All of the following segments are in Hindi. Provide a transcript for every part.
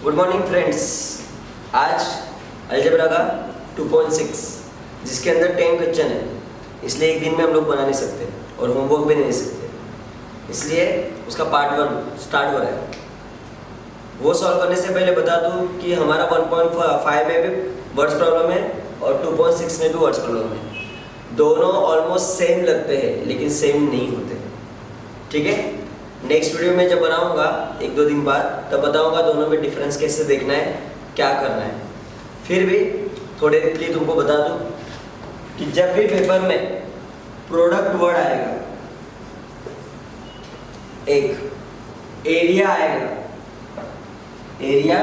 Good morning friends. आज अलजेब्रा का 2.6 जिसके अंदर 10 क्वेश्चन है, इसलिए एक दिन में हम लोग बना नहीं सकते और होमवर्क भी नहीं दे सकते, इसलिए उसका पार्ट 1 स्टार्ट हो रहा है। वो सॉल्व करने से पहले बता दूं कि हमारा 1.5 में भी वर्ड्स प्रॉब्लम है और 2.6 में भी वर्ड्स प्रॉब्लम है। दोनों ऑलमोस्ट सेम लगते हैं लेकिन सेम नहीं होते, ठीक है। नेक्स्ट वीडियो में जब बनाऊंगा 1-2 दिन बाद, तब बताऊंगा दोनों में डिफरेंस कैसे देखना है, क्या करना है। फिर भी थोड़े के लिए तुमको बता दूं कि जब भी पेपर में प्रोडक्ट वर्ड आएगा, एक एरिया आएगा, area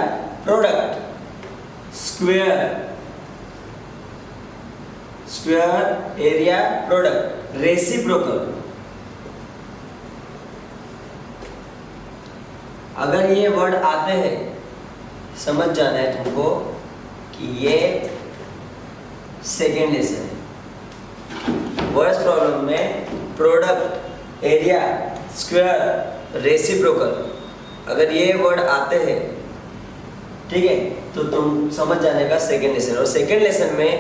product, square square area product, reciprocal, अगर ये वर्ड आते हैं समझ जाना है तुमको कि ये सेकेंड लेसन है। वर्ड्स प्रॉब्लम में प्रोडक्ट, एरिया, स्क्वायर, रेसिप्रोकल, अगर ये वर्ड आते हैं, ठीक है, तो तुम समझ जाने का सेकेंड लेसन। और सेकेंड लेसन में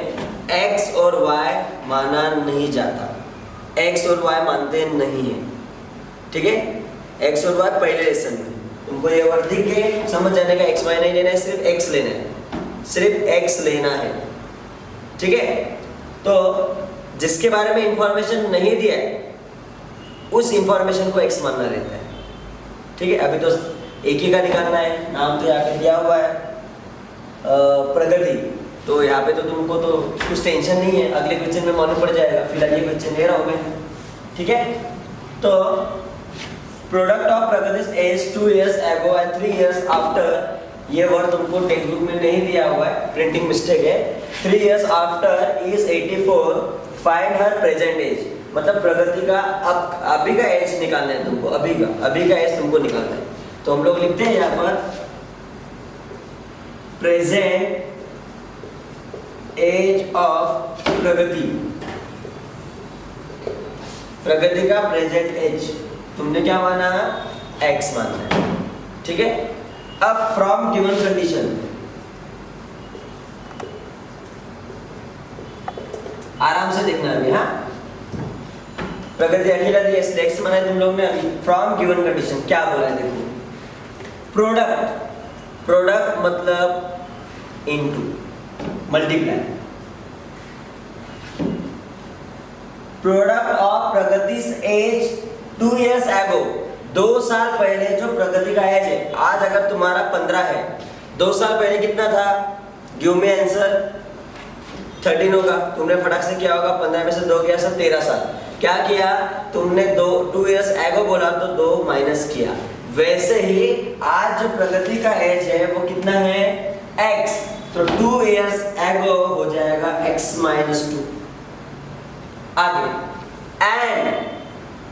x और y माना नहीं जाता, x और y मानते नहीं है, ठीक है। x और y पहले लेसन में तुमको ये वर्ड दिख के समझ जाने का, x y नहीं लेना है, सिर्फ x लेना है, सिर्फ x लेना है, ठीक है। तो जिसके बारे में इंफॉर्मेशन नहीं दिया है उस इंफॉर्मेशन को x मानना रहता है, ठीक है। अभी तो एक ही का निकालना है, नाम तो यहाँ पे दिया हुआ है प्रगति, तो यहाँ पे तो तुमको तो कुछ टेंशन नहीं है, अगले क्वेश्चन में मालूम पड़ जाएगा। फिलहाल ये क्वेश्चन ले रहा हूँ मैं, ठीक है। तो product of Pragati age 2 years ago and 3 years after, ये वर्ड तुमको टेक्स्ट बुक में नहीं दिया हुआ है, प्रिंटिंग मिस्टेक है। 3 years after is 84, find her present age, मतलब प्रगति का अब अभी का एज निकालना है तुमको, अभी का एज तुमको निकालना है। तो हम लोग लिखते हैं यहाँ पर प्रेजेंट एज ऑफ प्रगति, प्रगति का प्रेजेंट एज तुमने क्या माना, x मानना है, ठीक है। अब फ्रॉम गिवन कंडीशन, आराम से देखना अभी, हाँ। प्रगति अकेला दी x माना है तुम लोग ने। अभी फ्रॉम गिवन कंडीशन क्या बोला है देखो, प्रोडक्ट, प्रोडक्ट मतलब into, multiply, product of Pragati's age 2 years ago, 2 साल पहले जो प्रगति का एज है, आज अगर तुम्हारा 15 है, 2 साल पहले कितना था, गिव मी आंसर, 13 होगा। तुमने फटाक से किया होगा, 15 में से 2 गया, सब 13 साल। क्या किया तुमने, 2 years ago बोला तो 2 माइनस किया। वैसे ही आज जो प्रगति का एज है वो कितना है, x, तो 2 years ago हो जाएगा x minus 2। आगे एंड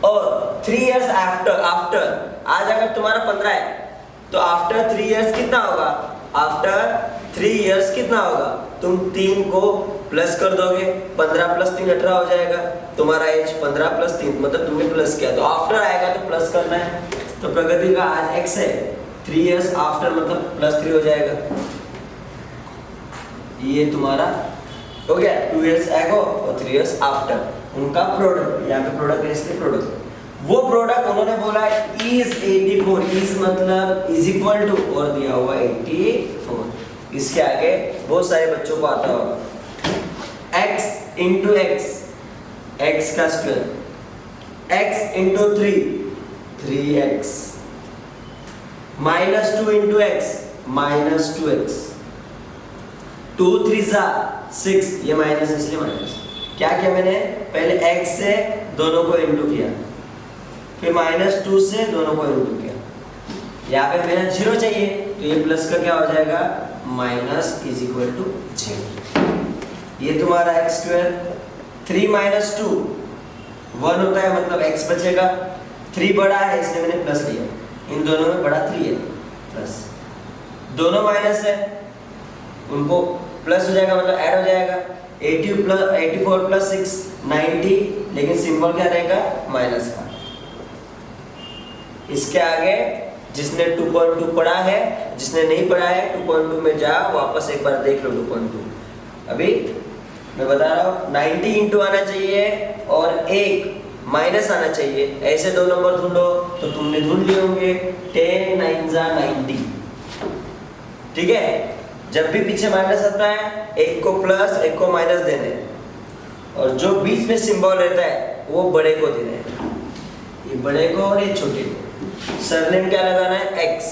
और 3 years after, आज अगर तुम्हारा 15 है तो आफ्टर 3 years कितना होगा, आफ्टर 3 years कितना होगा, तुम 3 को प्लस कर दोगे, 15 + 3 18 हो जाएगा। तुम्हारा एज 15 + 3 मतलब तुमने प्लस किया, तो आफ्टर आएगा तो प्लस करना है। तो प्रगति का आज x है, 3 years आफ्टर मतलब +3 हो जाएगा। ये तुम्हारा हो गया 2 years ago और 3 years आफ्टर, उनका प्रोडक्ट, यहाँ पे प्रोडक्ट है इसलिए प्रोडक्ट। वो प्रोडक्ट उन्होंने बोला इज 84, इज मतलब इज इक्वल टू, और दिया हुआ 84। इसके आगे बहुत सारे बच्चों को आता होगा, x इंटू एक्स, एक्स का square, x into 3, 3x, -2 into x, -2x, 2 3 6, ये माइनस इसलिए माइनस। क्या किया मैंने, पहले x से दोनों को इंटू किया, फिर -2 से दोनों को इंटू किया। यहाँ पे मेरा 0 चाहिए तो ये प्लस का क्या हो जाएगा, माइनस इज इक्वल टू 0। ये तुम्हारा x², 3 - 2 1 होता है, मतलब x बचेगा। 3 बड़ा है इसलिए मैंने प्लस लिया, इन दोनों में बड़ा 3 है, प्लस, दोनों माइनस है, उनको प्लस हो जाएगा मतलब ऐड हो जाएगा। 84 + 6 90, लेकिन सिंबल क्या रहेगा, माइनस का। इसके आगे जिसने 2.2 पढ़ा है, जिसने नहीं पढ़ा है 2.2 में जा वापस एक बार देख लो 2.2। अभी मैं बता रहा हूँ 90 इंटू आना चाहिए और 1 माइनस आना चाहिए। ऐसे दो नंबर ढूंढो तो तुमने ढूंढ लिए होंगे 10 9 जा 90। ठीक है, जब भी पीछे माइनस आता है एक को प्लस एक को माइनस देने हैं, और जो बीच में सिंबल रहता है वो बड़े को देने हैं, ये बड़े को और ये छोटे को। सरनेम क्या लगाना है? एक्स।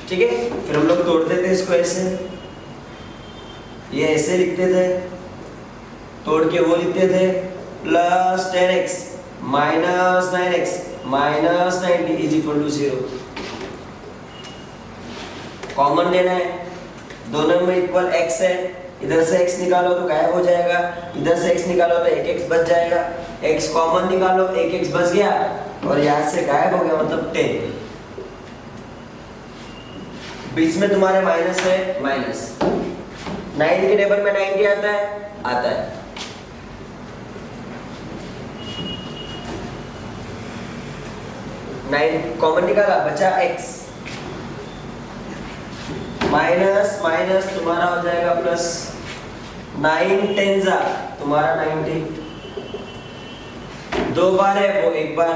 ठीक है, फिर हम लोग तोड़ते थे इसको ऐसे, ये ऐसे लिखते थे, तोड़ के वो लिखते थे plus 10x minus 9x minus 90 is equal to 0। Common लेना है, दोनों में इक्वल x है, इधर से x निकालो तो गायब हो जाएगा, इधर से x निकालो तो 1x बच जाएगा, x कॉमन निकालो 1x बच गया और यहाँ से गायब हो गया मतलब 10। बीच में तुम्हारे माइनस है, माइनस 9 के टेबल में 90 आता है, आता है। नाइन कॉमन निकाला, बचा x, माइनस माइनस तुम्हारा हो जाएगा प्लस, 9 10 जा तुम्हारा 90, 2 बार है वो 1 बार,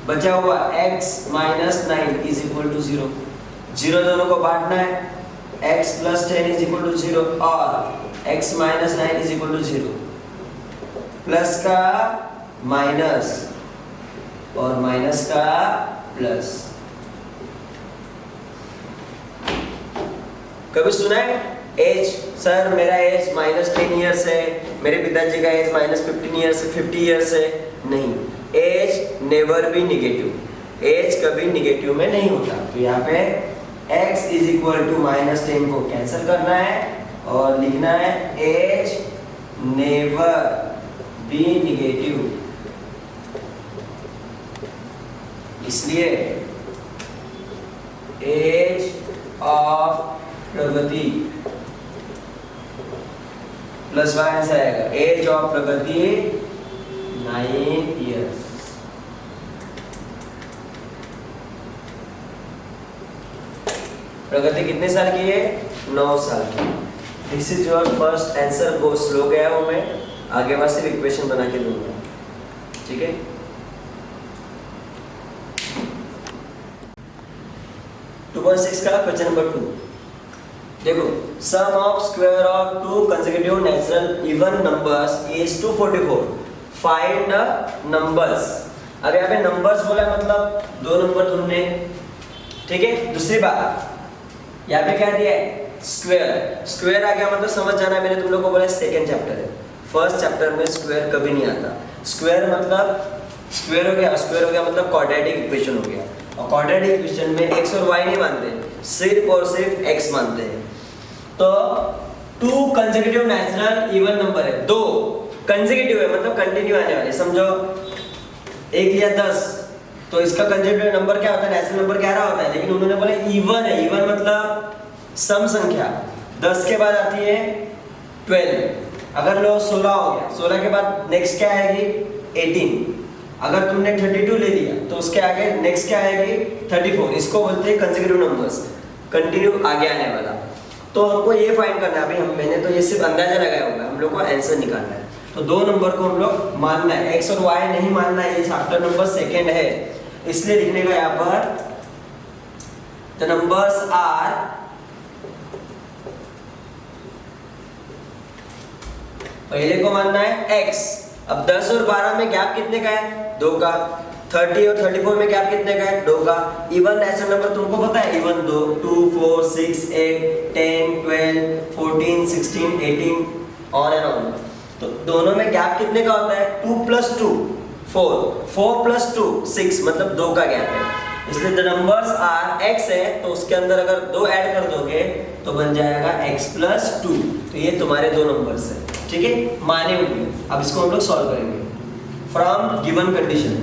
बचा हुआ x minus 9 is equal to 0। 0 दोनों को बांटना है, x plus 10 is equal to 0 और x minus 9 is equal to 0। Plus का माइनस और माइनस का प्लस। कभी सुना है एज? सर मेरा एज माइनस 10 ईयर्स है, मेरे पिताजी का एज माइनस 15 ईयर्स 50 ईयर्स है। नहीं, age never be negative, age कभी निगेटिव में नहीं होता। तो यहाँ पे x is equal to minus 10 को कैंसिल करना है और लिखना है एज नेवर बी निगेटिव। इसलिए age of Pragati plus y से आएगा, age of Pragati 9 years. Pragati कितने साल की है? 9 साल की। This is your first answer. बहुत स्लो गया हूं मैं, आगे बाद सिर्फ इक्वेशन बना के दूंगा। ठीक है, 2.6 का क्वेश्चन नंबर 2 देखो। Sum of square of 2 consecutive natural even numbers is 244। Find the numbers. अब यहाँ पे नंबर्स बोला मतलब 2 नंबर ढूंढने। ठीक है, दूसरी बात यहाँ पे क्या दिया है? स्क्वायर। स्क्वायर आ गया मतलब समझ जाना, मैंने तुम लोग को बोला सेकंड चैप्टर है, फर्स्ट चैप्टर में स्क्वायर कभी नहीं आता। स्क्वायर मतलब स्क्वायर हो गया, स्क्वायर हो गया मतलब क्वाड्रेटिक इक्वेशन हो गया, और क्वाड्रेटिक इक्वेशन में x और y नहीं मानते, सिर्फ और सिर्फ x मानते हैं। तो 2 कंसेक्यूटिव नेचुरल इवन नंबर है, 2 कंसेक्यूटिव है मतलब कंटिन्यू आने वाले। समझो 1 लिया 10, तो इसका कंसेक्यूटिव नंबर क्या होता है? नेचुरल नंबर 11 होता है, लेकिन उन्होंने बोला इवन है। इवन मतलब सम संख्या। 10 के बाद आती है 12। अगर लो 16 हो गया, 16 के बाद नेक्स्ट क्या आएगी? 18। अगर तुमने 32 ले लिया तो उसके आगे नेक्स्ट क्या आएगी? 34। इसको बोलते हैं कंसेक्यूटिव नंबर्स, कंटिन्यू आगे आने वाला। तो हमको ये फाइंड करना है। अभी मैंने तो ये सिर्फ अंदाजा लगाया होगा, हम लोग को आंसर निकालना है। तो 2 नंबर को हम लोग मानना है, x और y नहीं मानना है। ये चैप्टर नंबर सेकेंड है, इसलिए लिखने का यहाँ पर द नंबर्स आर पहले को मानना है x। अब 10 और 12 में गैप कितने का है? 2 का। 30 और 34 में गैप कितने का है? 2 का। इवन नेचुरल नंबर तुमको पता है, इवन 2 4 6 8 10 12 14 16 18 ऑन एंड ऑन। तो दोनों में गैप कितने का होता है? 2 + 2 4, 4 + 2 6, मतलब 2 का गैप है। इसलिए द नंबर्स आर x है, तो उसके अंदर अगर 2 ऐड कर दोगे तो बन जाएगा x + 2। तो ये तुम्हारे 2 नंबर्स है। ठीक है, माने हुए। अब इसको हम लोग सॉल्व करेंगे from given condition.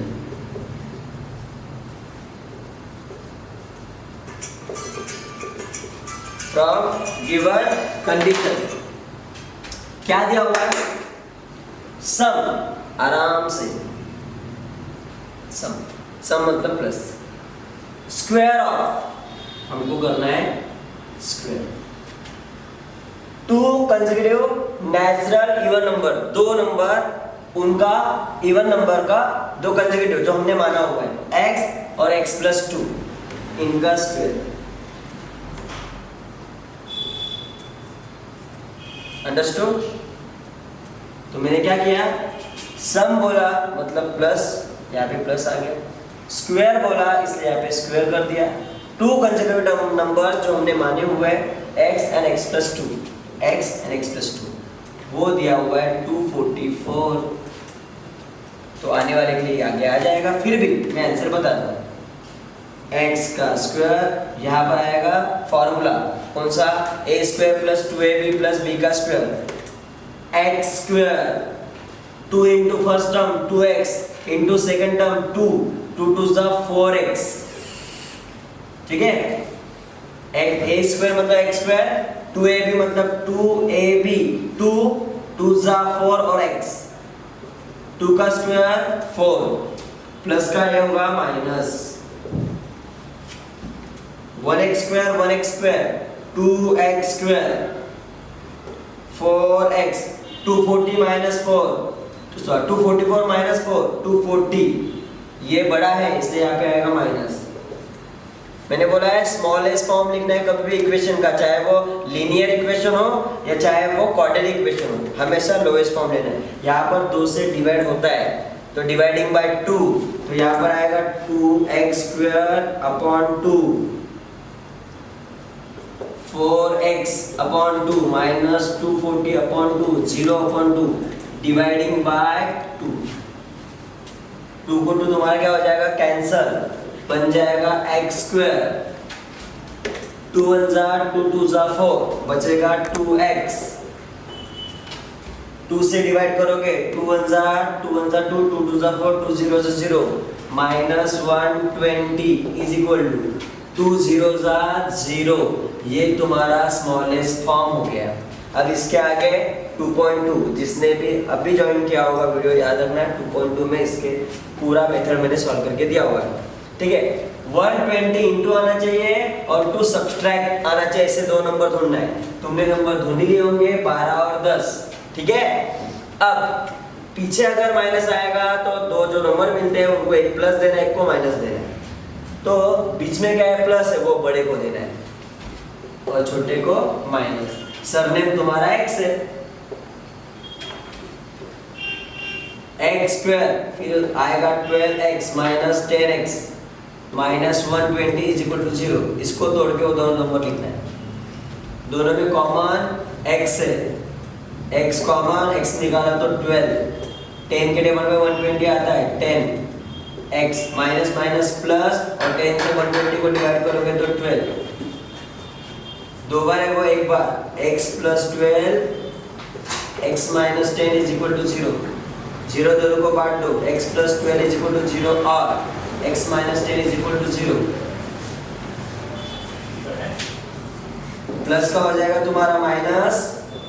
From given condition क्या दिया हुआ है? सम आराम से, सम सम मतलब प्लस, स्क्वायर ऑफ हमको करना है square, to consecutive natural even number, दो नंबर उनका इवन नंबर का दो कंसेक्यूटिव जो हमने माना हुआ है x और x प्लस 2 इनका स्क्वायर। अंडरस्टूड? तो मैंने क्या किया, सम बोला मतलब प्लस, यहाँ पे प्लस आ गया, स्क्वायर बोला इसलिए यहाँ पे स्क्वायर कर दिया, टू कंसेक्यूटिव नंबर जो हमने माने हुए हैं x and x plus 2, x and x plus 2 वो दिया हुआ है 244। तो आने वाले के लिए आगे आ जाएगा, फिर भी मैं आंसर बता दूं, x का स्क्वायर यहाँ पर आएगा, फॉर्मूला कौन सा, a square plus 2ab plus b का square, x square 2 into first term 2x into second term 2, 2 टू ज़ा 4x, ठीक है, a स्क्वायर मतलब x स्क्वायर, 2ab मतलब 2ab, 2 2 ज़ा 4 और x, 2 का स्क्वायर 4 प्लस का ये होगा minus, 1x square 1x square 2x square 4x, 240 minus 4, 244 minus 4 240, ये बड़ा है इसलिए यहाँ पे आएगा माइनस। मैंने बोला है स्मॉलेस्ट फॉर्म लिखना है कभी भी इक्वेशन का, चाहे वो लीनियर इक्वेशन हो या चाहे वो क्वाड्रेटिक इक्वेशन हो, हमेशा लोएस्ट फॉर्म लेना है। यहाँ पर 2 से डिवाइड होता है तो डिवाइडिंग बाय 2, तो यहाँ पर आएगा 2x square upon 2, 4x upon 2 minus 240 upon 2, 0 upon 2 dividing by 2, 2 को 2 तुम्हारा क्या हो जाएगा कैंसल, बन जाएगा x स्क्वायर, 2 1 जा 2 2 जा 4 बचेगा 2x, 2 से डिवाइड करोगे 2 1 जा 2 1 जा 2 2 2 जा 4 2 0 जा 0 माइनस 120 इज इक्वल टू 2 0 जा 0, ये तुम्हारा स्मॉलेस्ट फॉर्म हो गया। अब इसके आगे 2.2, जिसने भी अभी ज्वाइन किया होगा वीडियो याद रखना, 2.2 में इसके पूरा मेथड मैंने सॉल्व करके दिया हुआ है, ठीक है। 120 इंटू आना चाहिए और 2 सब्सट्रैक्ट आना चाहिए, ऐसे दो नंबर ढूंढना है, तुमने नंबर ढूंढ लिए होंगे 12 और 10, ठीक है। अब पीछे अगर माइनस आएगा तो दो जो नंबर मिलते हैं उनको एक प्लस देना है, एक को माइनस देना है, तो बीच में क्या है प्लस है वो बड़े को देना है और छोटे को माइनस। सरनेम तुम्हारा x है, x स्क्वायर फिर आएगा 12x minus 10x minus 120 is equal to 0, इसको तोड़ के वो दोनों नंबर लिखना है, दोनों में कॉमन x है, x कॉमन x निकाला तो 12, 10 के टेबल में 120 आता है 10, x माइनस माइनस प्लस और 10 से 120 को डिवाइड करोगे तो 12, दो बार है वो एक बार, x plus 12 x minus 10 is equal to 0, 0 दोनों को बांट दो, x plus 12 is equal to 0 और x minus 10 is equal to 0, plus का हो जाएगा तुम्हारा माइनस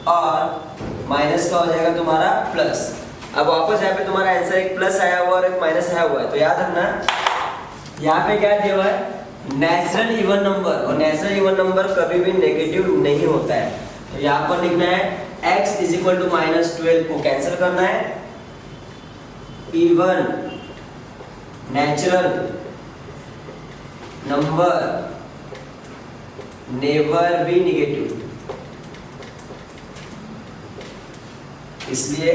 और माइनस का हो जाएगा तुम्हारा प्लस। अब वापस यहाँ पे तुम्हारा आंसर एक प्लस आया हुआ और एक माइनस आया हुआ है, तो याद रखना यहाँ पे क्या दिया हुआ है नेचुरल इवन नंबर, और नेचुरल इवन नंबर कभी भी नेगेटिव नहीं होता है, तो यहाँ पर लिखना है x is equal to minus 12 को कैंसिल करना है, even natural number never be negative, इसलिए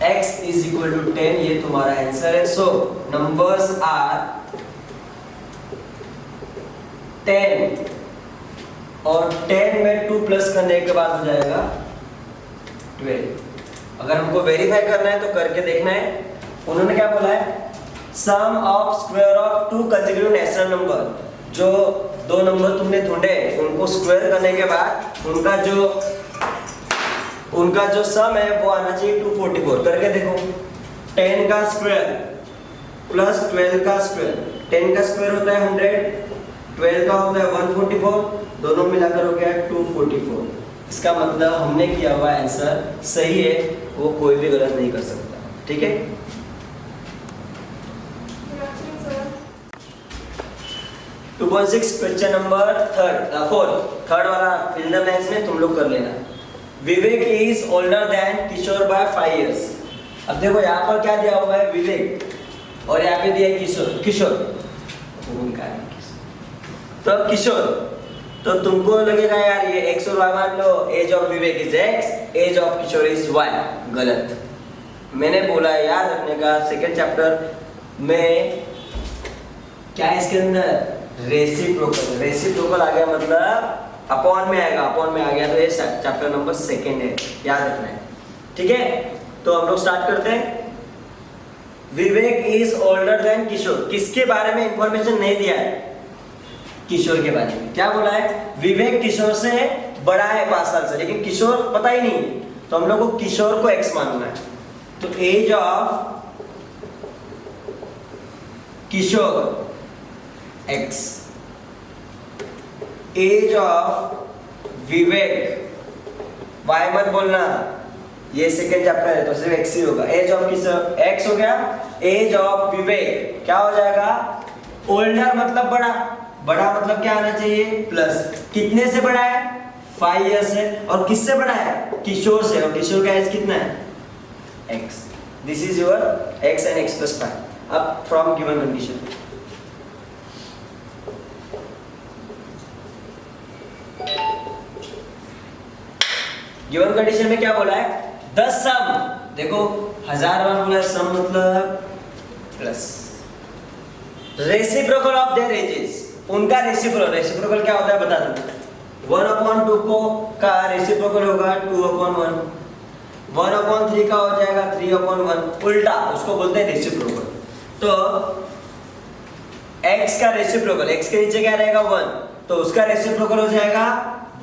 x इज इक्वल टू 10 ये तुम्हारा आंसर है। सो नंबर्स आर 10 और 10 में 2 प्लस करने के बाद हो जाएगा 12। अगर हमको वेरीफाई करना है तो करके देखना है। उन्होंने क्या बोला है, sum of square of 2 consecutive natural number, जो दो नंबर तुमने ढूंढे उनको स्क्वायर करने के बाद उनका जो सम है वो आना चाहिए 244। करके देखो, 10 का स्क्वायर प्लस 12 का स्क्वायर, 10 का स्क्वायर होता है 100, 12 का होता है 144, दोनों मिलाकर हो गया 244। इसका मतलब हमने किया हुआ आंसर सही है, वो कोई भी गलत नहीं कर सकता। ठीक है, 2.6 क्वेश्चन नंबर थर्ड वाला फिल द ब्लैंक्स में तुम लोग कर लेना। Vivek is older than Kishore by 5 years। अब देखो यहाँ पर क्या दिया हुआ है, विवेक, और यहाँ पे दिया है किशोर। तो किशोर, तो तुमको लगेगा यार ये x और y मान लो, age of Vivek is x, age of Kishore is y। गलत। मैंने बोला है याद रखने का, सेकंड चैप्टर में क्या है इसके अंदर, रेसिप्रोकल। रेसिप्रोकल आ गया मतलब अपॉन में आएगा, अपॉन में आ गया तो ये चैप्टर नंबर 2 है, याद रखना है। ठीक है, तो हम लोग स्टार्ट करते हैं। विवेक इज ओल्डर देन किशोर, किसके बारे में इंफॉर्मेशन नहीं दिया है, किशोर के बारे में। क्या बोला है, विवेक किशोर से बड़ा है 5 साल से, लेकिन किशोर पता ही नहीं, तो हम लोग को किशोर को x मानना है। तो age of Kishore x, age of Vivek y मत बोलना, ये सेकंड चैप्टर है तो सिर्फ x ही होगा। एज ऑफ किशोर x हो गया, एज ऑफ विवेक क्या हो जाएगा, ओल्डर मतलब बड़ा, बड़ा मतलब क्या आना चाहिए, प्लस। कितने से बड़ा है, 5 years है, और किससे बड़ा है, किशोर से, और किशोर का एज कितना है, x। This is your x and x plus 5 अब from given condition. Given condition में क्या बोला है, द सम, देखो 1000 बार बोला सम मतलब plus, reciprocal of their edges, उनका रेसिप्रोकल क्या होता है बता दो। 1/2 को का रेसिप्रोकल होगा 2/1, 1/3 का हो जाएगा 3/1, उल्टा उसको बोलते हैं रेसिप्रोकल। तो x का रेसिप्रोकल, x के नीचे क्या रहेगा 1, तो उसका रेसिप्रोकल हो जाएगा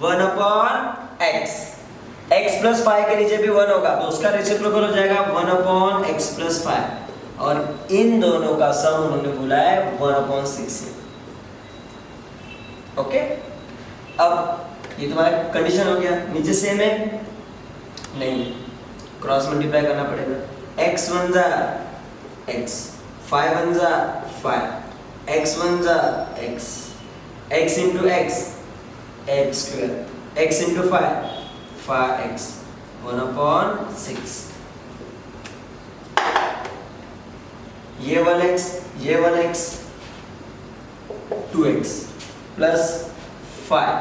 1/x। x plus 5 के नीचे भी 1 होगा, तो उसका रेसिप्रोकल हो जाएगा 1/x plus 5, और इन दोनों का सम उन्होंने बोला है 1/6। ओके, अब ये तुम्हारा कंडीशन हो गया। नीचे सेम है नहीं, क्रॉस मल्टीप्लाई करना पड़ेगा। x1 जा x, 5 जा 5, x1 जा x, x into x, x square, x into 5, 5x, 1/6। ये 1x, ये 1x, 2x प्लस 5,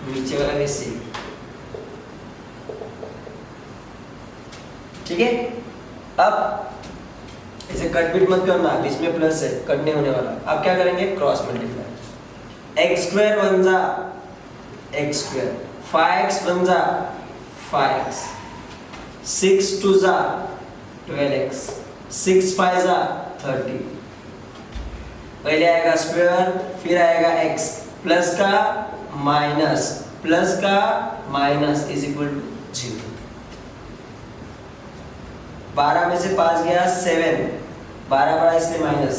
नीचे वाला भी सेम। ठीक है, अब इसे कट बीट मत करना, बीच में प्लस है, कट नहीं होने वाला। अब क्या करेंगे, क्रॉस मल्टीप्लाई। x स्क्वायर 1 जा x स्क्वायर, 5x 1 जा 5x, 6 2 जा 12x, 6 5 जा 30। पहले आएगा स्क्वायर, फिर आएगा x, प्लस का माइनस, प्लस का माइनस इज इक्वल टू 0। 12 में से 5 गया 7, 12 बड़ा इसलिए माइनस।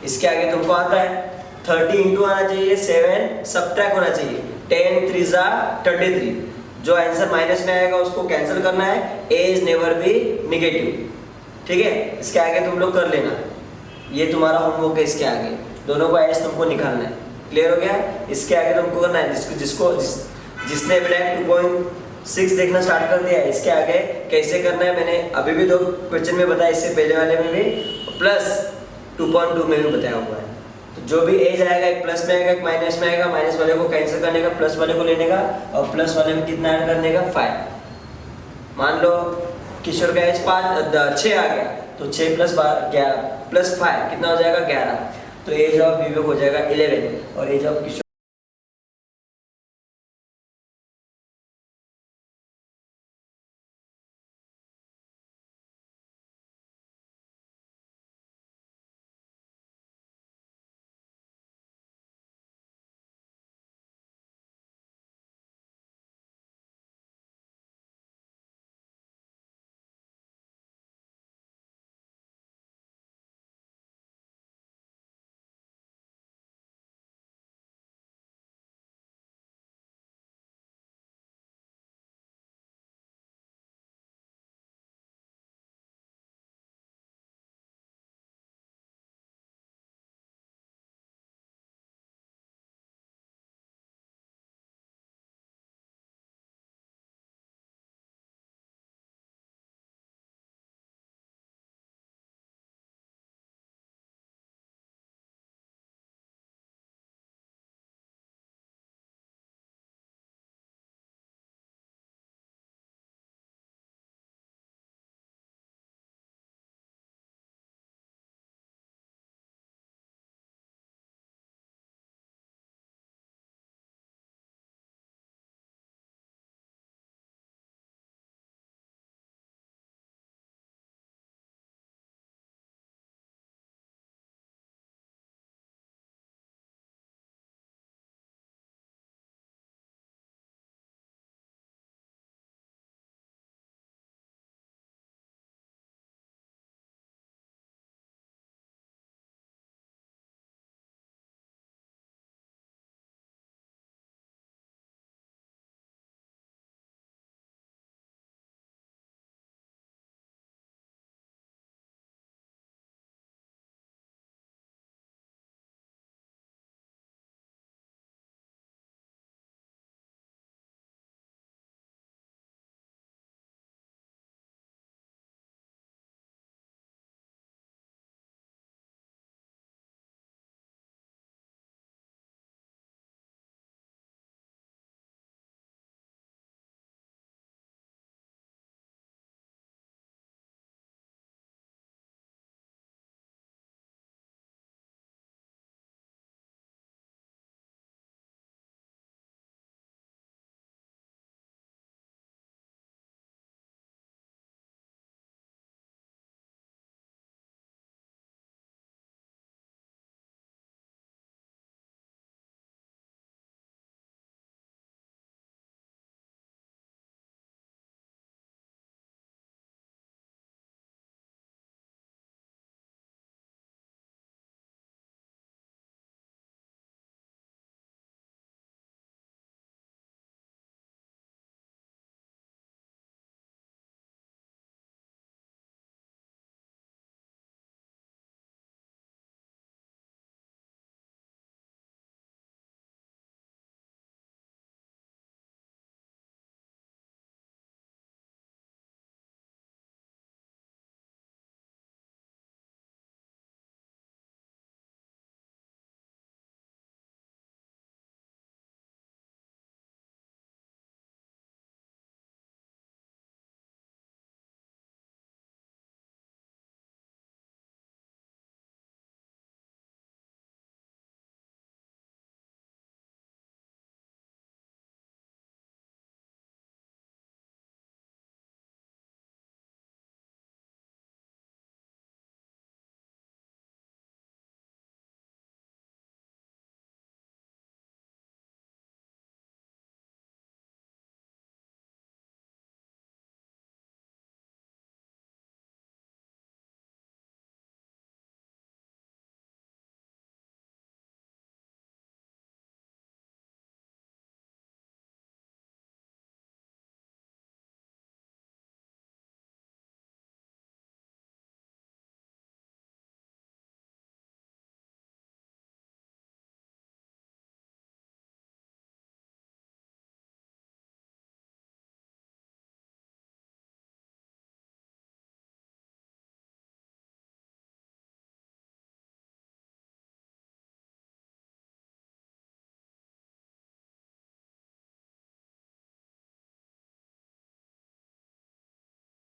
इसके आगे तुमको आता है 30 इंटू आना चाहिए, 7 सब्ट्रैक्ट होना चाहिए, 10 3 जा 33। जो आंसर माइनस में आएगा उसको कैंसिल करना है, a is never be negative. ठीक है, इसके आगे तुम लोग कर लेना, ये तुम्हारा होमवर्क है। इसके आगे दोनों को एज तुमको निकालना है, क्लियर हो गया। इसके आगे तुमको करना है, जिसने ब्लैक 2.6 देखना स्टार्ट कर दिया है, इसके आगे कैसे करना है मैंने अभी भी 2 क्वेश्चन में बताया, इससे पहले वाले में भी, प्लस 2.2 में भी बताया हुआ है। तो जो भी एज आएगा, एक प्लस में आएगा, एक माइनस में आएगा, माइनस वाले को कैंसिल करने का, प्लस वाले को लेने का, और प्लस वाले में कितना ऐड करने का, 5। मान लो किशोर का एज 6 आ गया, तो 6 प्लस 11 प्लस 5 कितना हो जाएगा 11। तो एज ऑफ विवेक हो जाएगा 11, और एज ऑफ किशोर